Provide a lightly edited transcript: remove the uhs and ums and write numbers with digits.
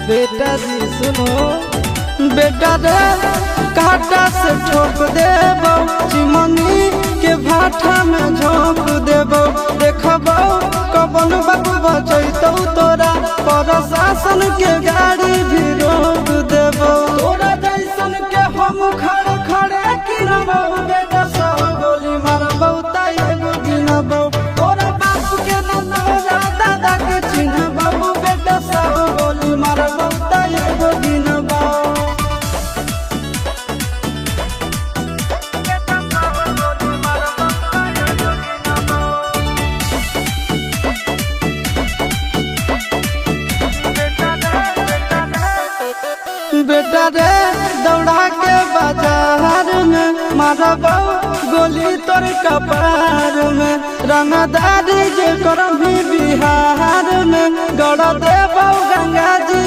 बेटा जी सुनो, बेटा रे काटा से ठोक देबो, चिमनी के भाटा में झोंक देबो। देखबो कबन बाबू बचैतौ तोरा, प्रशासन के गाड़ी भी रोक देबो। तोरा जैसन के हम खड़े खड़े गिनबो, बेटा सौ गोली मारबो त एगो गिनबो। तोरा बाप के न तोरा दादा के चिन्हबो, बेटा सौ गोली मारबो त एगो गिनबो। बेटा रे दौड़ा के बाजार में मारबो गोली तोर कपार में। रंगदारी जे करम बिहार में, गड़ देबो गंगा जी